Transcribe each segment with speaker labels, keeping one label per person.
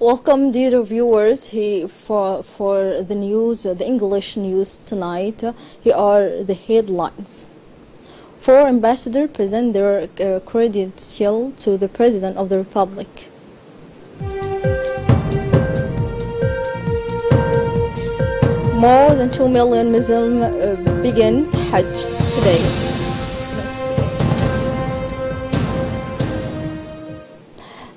Speaker 1: Welcome, dear viewers, for the news, the English news tonight. Here are the headlines. 4 ambassadors present their credential to the President of the Republic. More than 2 million Muslims begin Hajj today.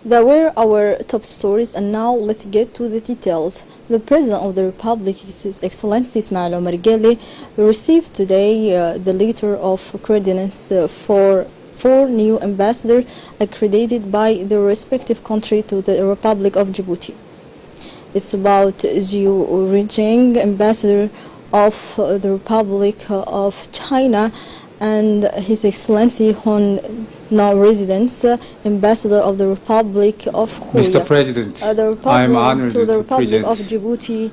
Speaker 1: That were our top stories, and now let's get to the details. The President of the Republic, His Excellency Ismail Omar Guelleh, received today the letter of credence for 4 new ambassadors accredited by their respective country to the Republic of Djibouti. It's about Zhu Rijing, Ambassador of the Republic of China, and His Excellency Hon Non-Residence, Ambassador of the Republic of Korea.
Speaker 2: Mr. President, I am honored to the Republic of Djibouti.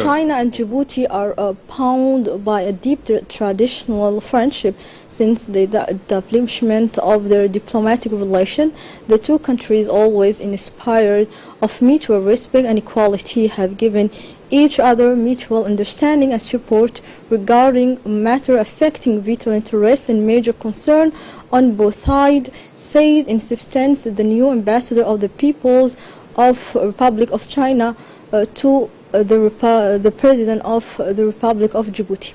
Speaker 1: China and Djibouti are bound by a deep traditional friendship since the establishment of their diplomatic relation. The two countries, always inspired of mutual respect and equality, have given each other mutual understanding and support regarding matters affecting vital interest and major concern on both sides, said in substance the new ambassador of the Peoples of the Republic of China to the President of the Republic of Djibouti.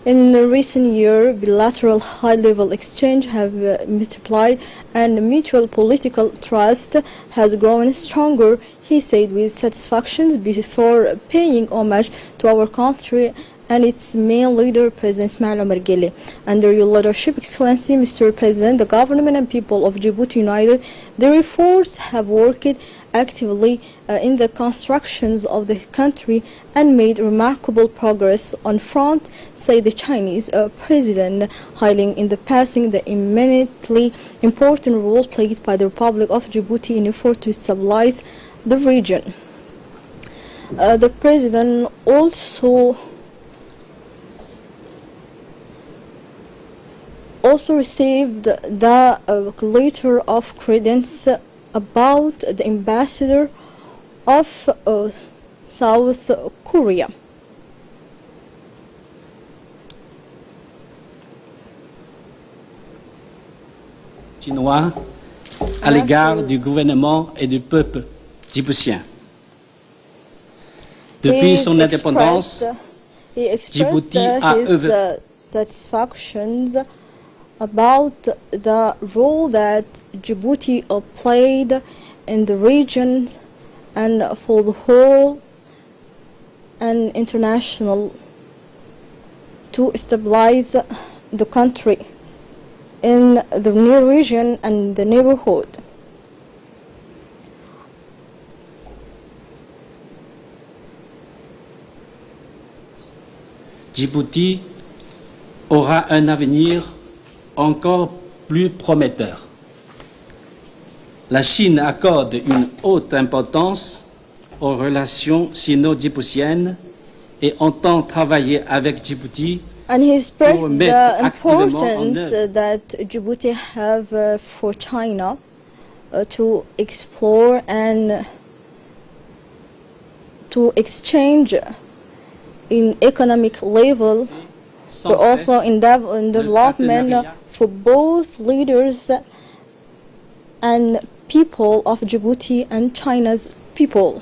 Speaker 1: In the recent year, bilateral high-level exchange have multiplied and mutual political trust has grown stronger, he said with satisfaction before paying homage to our country and its main leader, President Ismail Omar Guelleh. Under your leadership, Excellency, Mr. President, the government and people of Djibouti united, the reforms have worked actively in the constructions of the country and made remarkable progress on front, say the Chinese President, highlighting in the passing the eminently important role played by the Republic of Djibouti in effort to stabilize the region. The President also received the letter of credence about the ambassador of South Korea.
Speaker 3: Chinois à l'égard du gouvernement et du peuple djiboutien. Depuis son indépendance, Djibouti a œuvré
Speaker 1: satisfactions about the role that Djibouti played in the region and for the whole and international to stabilize the country in the near region and the neighborhood.
Speaker 3: Djibouti aura un avenir encore plus prometteur. La Chine accorde une haute importance aux relations sino-djiboutiennes et entend travailler avec Djibouti
Speaker 1: and he expressed
Speaker 3: pour
Speaker 1: the
Speaker 3: mettre activement en
Speaker 1: importance
Speaker 3: œuvre
Speaker 1: that Djibouti have for China to explore and to exchange in economic level, but also in development for both leaders and people of Djibouti and China's people.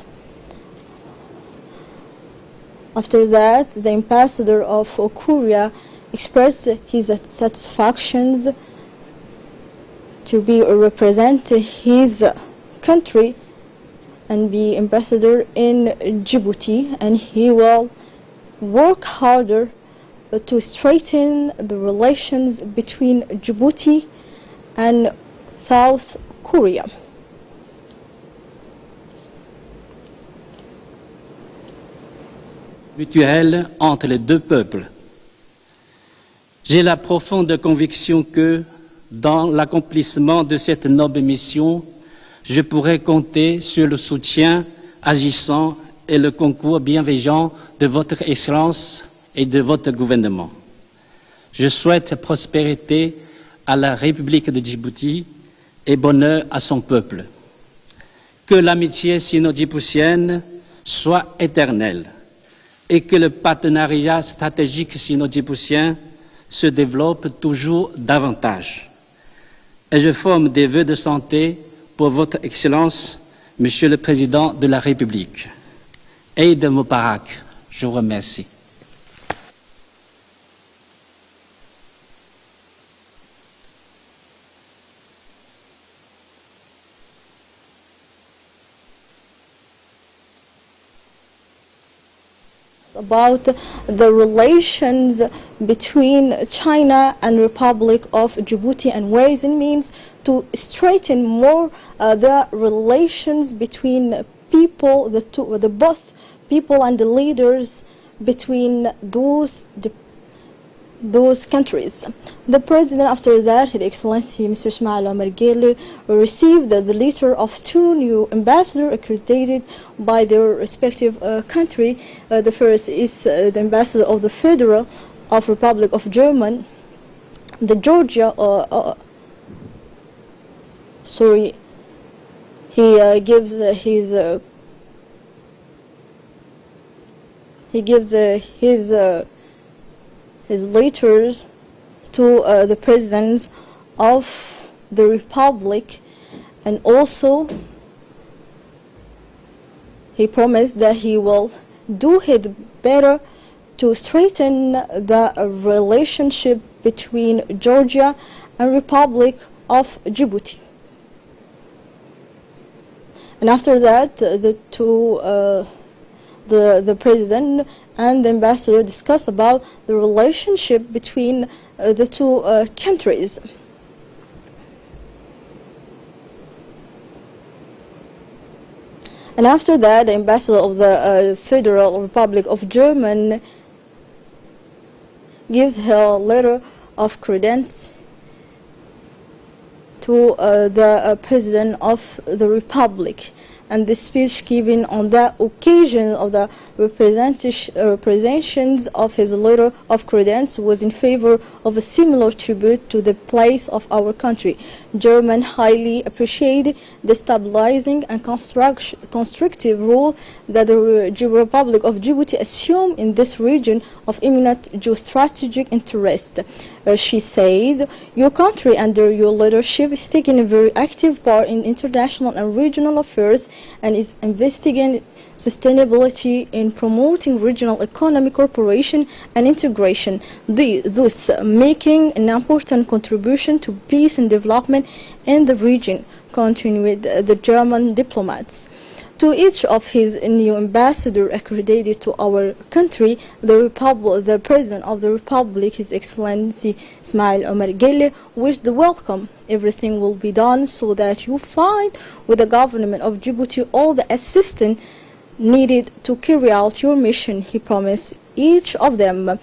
Speaker 1: After that, the ambassador of Korea expressed his satisfactions to be represent his country and be ambassador in Djibouti, and he will work harder to strengthen the relations between Djibouti and South Korea.
Speaker 3: Mutuelle entre les deux peuples. J'ai la profonde conviction que, dans l'accomplissement de cette noble mission, je pourrai compter sur le soutien agissant et le concours bienveillant de votre Excellence et de votre gouvernement. Je souhaite prospérité à la République de Djibouti et bonheur à son peuple. que l'amitié sino-djiboutienne soit éternelle et que le partenariat stratégique sino-djiboutien se développe toujours davantage. Et je forme des vœux de santé pour votre Excellence, Monsieur le Président de la République. Eid Mubarak, je vous remercie.
Speaker 1: About the relations between China and Republic of Djibouti and ways and means to straighten more the relations between people, both people and the leaders between those countries. The President, after that, His Excellency Mr. Ismail Omar Guelleh, received the letter of two new ambassadors accredited by their respective country. The first is the ambassador of the Federal of Republic of Germany, the Georgia. He gives his letters to the presidents of the Republic, and also he promised that he will do his better to straighten the relationship between Georgia and Republic of Djibouti. And after that, the president and the ambassador discuss about the relationship between the two countries. And after that, the ambassador of the Federal Republic of Germany gives her letter of credence to the President of the Republic. And the speech given on that occasion of the representations of his letter of credence was in favor of a similar tribute to the place of our country. Germany highly appreciated the stabilizing and constructive role that the Republic of Djibouti assumed in this region of eminent geostrategic interest. She said, "Your country, under your leadership, is taking a very active part in international and regional affairs and is investigating sustainability in promoting regional economic cooperation and integration, thus making an important contribution to peace and development in the region," continued the German diplomats. To each of his new ambassadors accredited to our country, the President of the Republic, His Excellency Ismail Omar Guelleh, wished the welcome. Everything will be done so that you find with the government of Djibouti all the assistance needed to carry out your mission, he promised each of them.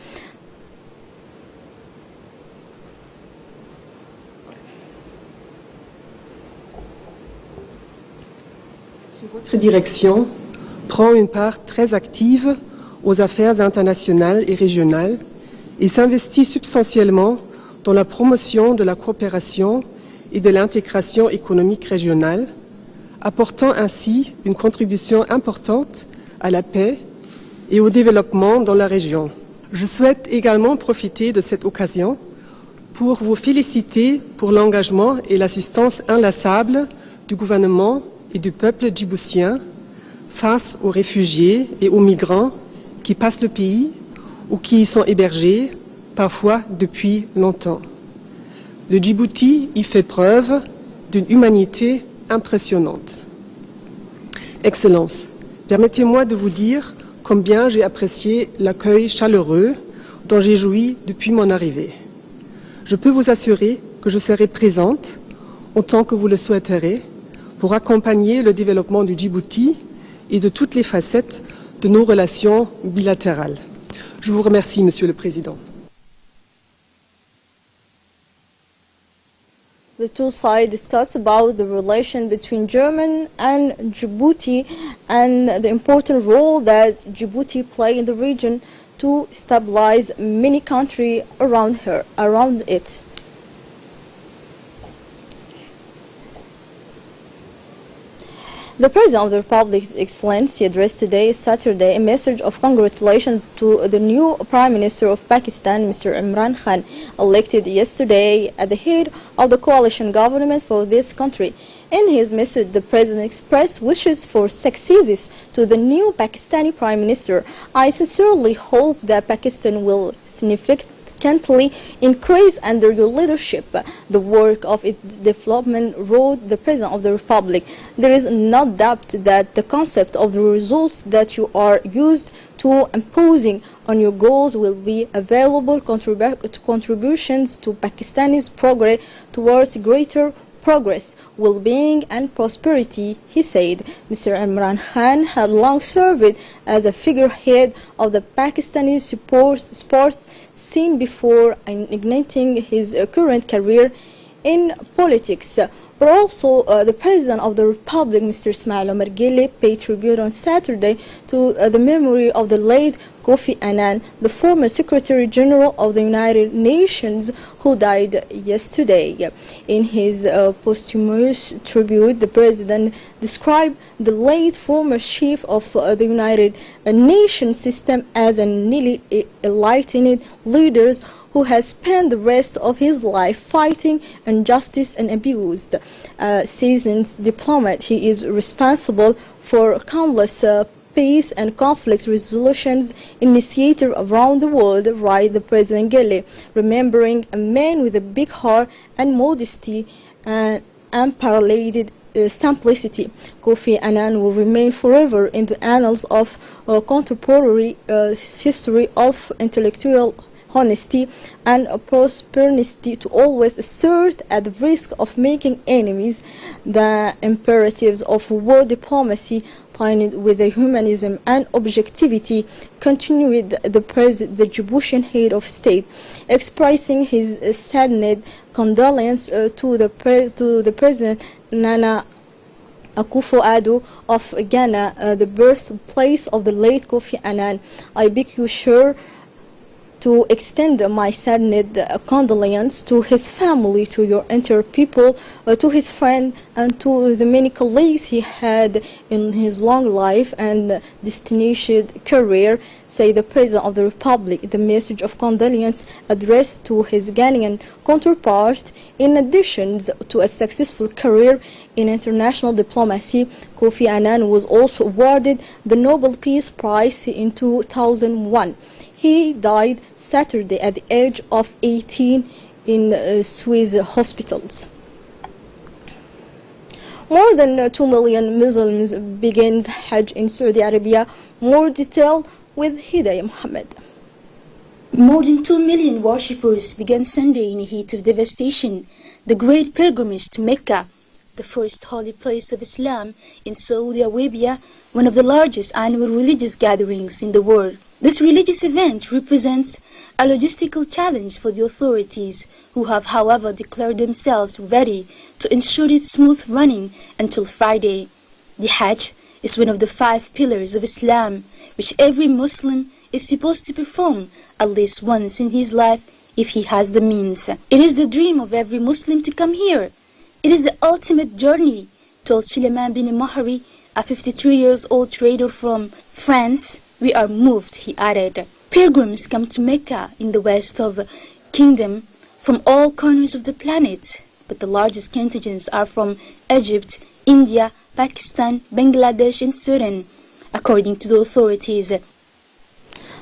Speaker 4: Votre direction prend une part très active aux affaires internationales et régionales et s'investit substantiellement dans la promotion de la coopération et de l'intégration économique régionale, apportant ainsi une contribution importante à la paix et au développement dans la région. Je souhaite également profiter de cette occasion pour vous féliciter pour l'engagement et l'assistance inlassable du gouvernement et du peuple djiboutien face aux réfugiés et aux migrants qui passent le pays ou qui y sont hébergés, parfois depuis longtemps. Le Djibouti y fait preuve d'une humanité impressionnante. Excellence, permettez-moi de vous dire combien j'ai apprécié l'accueil chaleureux dont j'ai joui depuis mon arrivée. Je peux vous assurer que je serai présente, autant que vous le souhaiterez, pour accompagner le développement du Djibouti et de toutes les facettes de nos relations bilatérales. Je vous remercie, Monsieur le Président.
Speaker 1: The two sides discussed about the relation between Germany and Djibouti and the important role that Djibouti plays in the region to stabilize many countries around it. The President of the Republic, His Excellency, addressed today, Saturday, a message of congratulations to the new Prime Minister of Pakistan, Mr. Imran Khan, elected yesterday at the head of the coalition government for this country. In his message, the President expressed wishes for successes to the new Pakistani Prime Minister. I sincerely hope that Pakistan will significantly increase under your leadership the work of its development, wrote the President of the Republic. There is no doubt that the concept of the results that you are used to imposing on your goals will be available contributions to Pakistani's progress towards greater progress, well-being and prosperity, he said. Mr. Imran Khan had long served as a figurehead of the Pakistani sports scene before igniting his current career in politics. But also the President of the Republic, Mr. Ismail Omar Guelleh, paid tribute on Saturday to the memory of the late Kofi Annan, the former Secretary General of the United Nations, who died yesterday. In his posthumous tribute, the President described the late former chief of the United Nations system as a newly enlightened leader who has spent the rest of his life fighting injustice and abuse. Seasoned diplomat, he is responsible for countless peace and conflict resolutions initiated around the world, writes the President Guelleh, remembering a man with a big heart and modesty and unparalleled simplicity. Kofi Annan will remain forever in the annals of contemporary history of intellectual honesty and prosperity, to always assert, at the risk of making enemies, the imperatives of war diplomacy tied with the humanism and objectivity, continued the Djiboutian head of state, expressing his saddened condolence to the President Nana Akufo-Addo of Ghana, the birthplace of the late Kofi Annan. I beg you, sure, to extend my saddened condolence to his family, to your entire people, to his friends, and to the many colleagues he had in his long life and distinguished career, say the President of the Republic. The message of condolence addressed to his Ghanaian counterpart. In addition to a successful career in international diplomacy, Kofi Annan was also awarded the Nobel Peace Prize in 2001. He died Saturday at the age of 18 in Swiss hospitals. More than 2 million Muslims begin Hajj in Saudi Arabia. More detail with Hidayah Muhammad.
Speaker 5: More than 2 million worshippers began Sunday in a heat of devastation the great pilgrimage to Mecca, the first holy place of Islam in Saudi Arabia, one of the largest annual religious gatherings in the world. This religious event represents a logistical challenge for the authorities, who have, however, declared themselves ready to ensure its smooth running until Friday. The Hajj is one of the 5 pillars of Islam, which every Muslim is supposed to perform at least once in his life if he has the means. It is the dream of every Muslim to come here. It is the ultimate journey, told Suleiman bin Mahri, a 53-year-old trader from France. We are moved, he added. Pilgrims come to Mecca in the west of the kingdom from all corners of the planet, but the largest contingents are from Egypt, India, Pakistan, Bangladesh and Sudan, according to the authorities.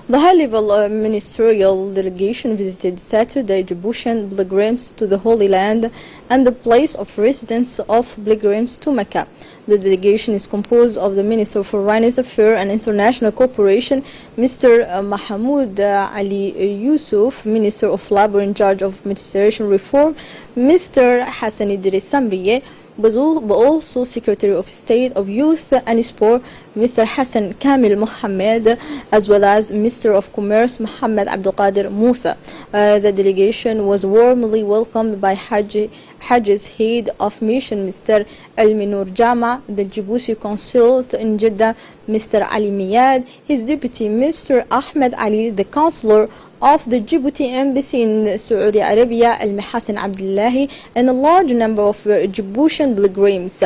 Speaker 1: The high-level ministerial delegation visited Saturday Djiboutian pilgrims to the Holy Land and the place of residence of pilgrims to Mecca. The delegation is composed of the Minister for Foreign Affairs and International Cooperation, Mr. Mahmoud Ali Yusuf, Minister of Labor in charge of Administration Reform, Mr. Hassan Idris Samriye, but also Secretary of State of Youth and Sport, Mr. Hassan Kamil Mohammed, as well as Minister of Commerce Mohammed Abdul Qadir Musa. The delegation was warmly welcomed by Hajj's head of mission, Mr. Al-Minur Jama, the Djibouti consul in Jeddah, Mr. Ali Miyad, his deputy, Mr. Ahmed Ali, the consular of the Djibouti embassy in Saudi Arabia, Al-Mahassin Abdullahi, and a large number of Djiboutian pilgrims.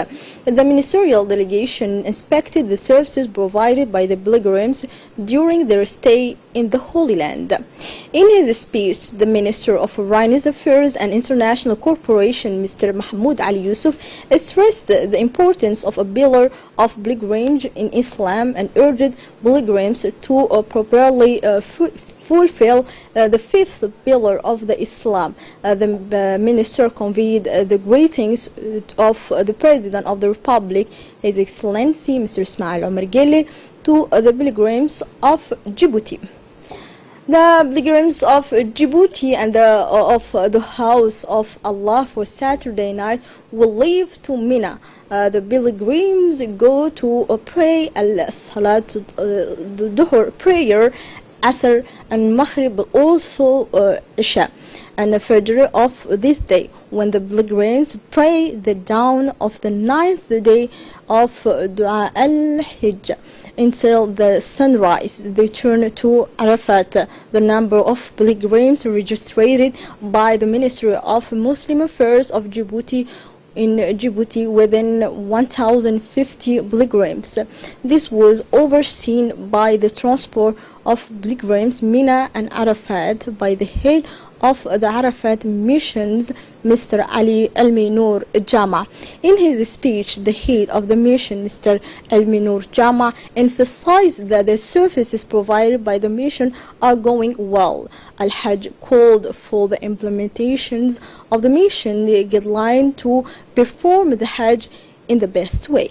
Speaker 1: The ministerial delegation inspected the services provided by the pilgrims during their stay in the Holy Land. In his speech, the Minister of Foreign Affairs and International Cooperation, Mr. Mahmoud Ali Yusuf, stressed the importance of a pillar of pilgrimage in Islam and urged pilgrims to properly fulfill the fifth pillar of the Islam. The minister conveyed the greetings of the President of the Republic, His Excellency Mr. Ismail Omar Guelleh, to the pilgrims of Djibouti. The pilgrims of Djibouti and of the House of Allah for Saturday night will leave to Mina. The pilgrims go to pray Salat, the Dhuhr prayer, Asr and Maghrib, also Isha and the Fajr of this day, when the pilgrims pray the dawn of the 9th day of Dua al-Hijj until the sunrise. They turn to Arafat. The number of pilgrims registered by the Ministry of Muslim Affairs of Djibouti in Djibouti within 1,050 pilgrims. This was overseen by the transport of pilgrims Mina and Arafat by the head of the Arafat missions, Mr. Ali Al-Minur Jama. In his speech, the head of the mission, Mr. Al-Minur Jama, emphasized that the services provided by the mission are going well. Al-Hajj called for the implementations of the mission guideline to perform the Hajj in the best way.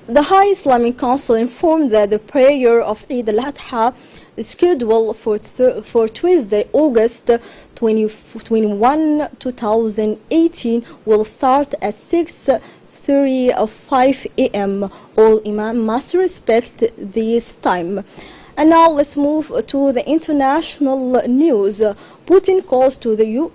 Speaker 1: The High Islamic Council informed that the prayer of Eid al-Adha scheduled for Tuesday, August 21, 2018 will start at 6:35 a.m. All Imam must respect this time. And now let's move to the international news. Putin calls to the EU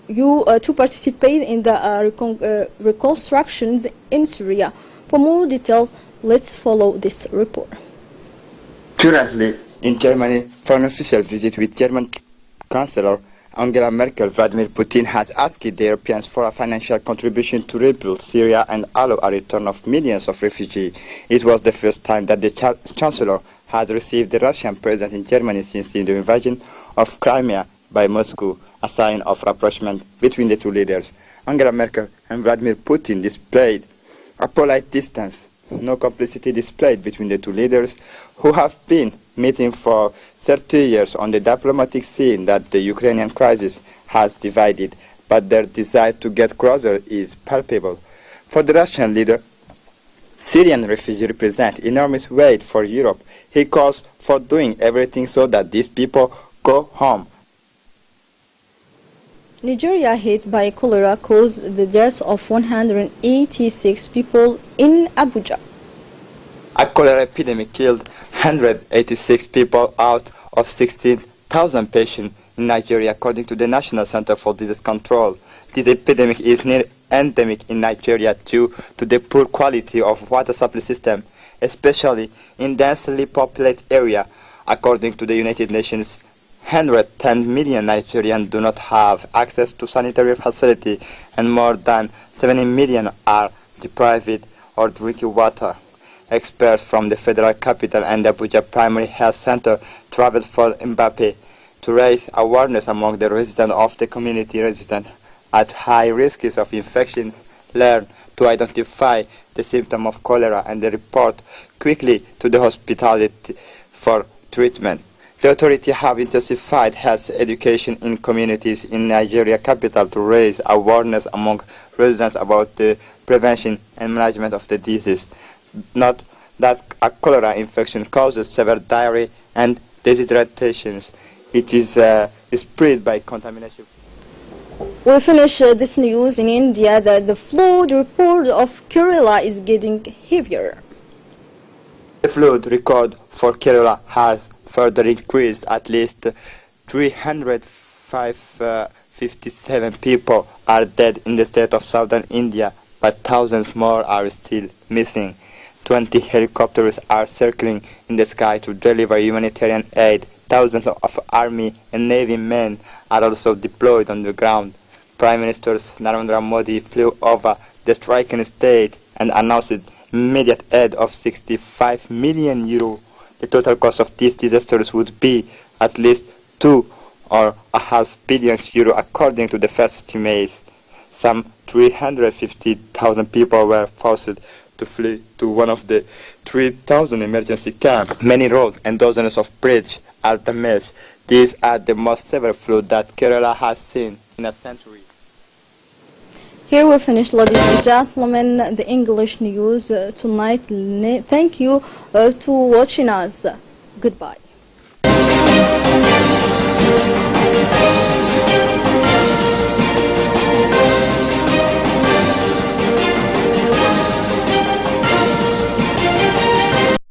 Speaker 1: to participate in the reconstructions in Syria. For more details, let's follow this report.
Speaker 2: Currently, in Germany, for an official visit with German Chancellor Angela Merkel, Vladimir Putin has asked the Europeans for a financial contribution to rebuild Syria and allow a return of millions of refugees. It was the first time that the Chancellor has received the Russian president in Germany since the invasion of Crimea by Moscow, a sign of rapprochement between the two leaders. Angela Merkel and Vladimir Putin displayed a polite distance, no complicity displayed between the two leaders, who have been meeting for 30 years on the diplomatic scene that the Ukrainian crisis has divided, but their desire to get closer is palpable. For the Russian leader, Syrian refugees represent enormous weight for Europe. He calls for doing everything so that these people go home.
Speaker 1: Nigeria, hit by cholera, caused the deaths of 186 people in Abuja.
Speaker 2: A cholera epidemic killed 186 people out of 16,000 patients in Nigeria, according to the National Center for Disease Control. This epidemic is near endemic in Nigeria due to the poor quality of water supply system, especially in densely populated area. According to the United Nations, 110 million Nigerians do not have access to sanitary facility, and more than 70 million are deprived of drinking water. Experts from the federal capital and Abuja Primary Health Center traveled for Mbappe to raise awareness among the residents of the community resident at high risks of infection, learn to identify the symptom of cholera and report quickly to the hospital for treatment. The authorities have intensified health education in communities in Nigeria capital to raise awareness among residents about the prevention and management of the disease. Note that a cholera infection causes severe diarrhea and dehydration. It is spread by contamination.
Speaker 1: We finish this news in India that the flood report of Kerala is getting heavier.
Speaker 2: The flood record for Kerala has further increased. At least 357 people are dead in the state of southern India, but thousands more are still missing. 20 helicopters are circling in the sky to deliver humanitarian aid. Thousands of army and navy men are also deployed on the ground. Prime Minister Narendra Modi flew over the stricken state and announced immediate aid of €65 million. The total cost of these disasters would be at least €2.5 billion according to the first estimates. Some 350,000 people were forced to flee to one of the 3,000 emergency camps. Many roads and dozens of bridges are damaged. These are the most severe flood that Kerala has seen in a century.
Speaker 1: Here we finish, ladies and gentlemen, the English news tonight. Thank you to watching us. Goodbye.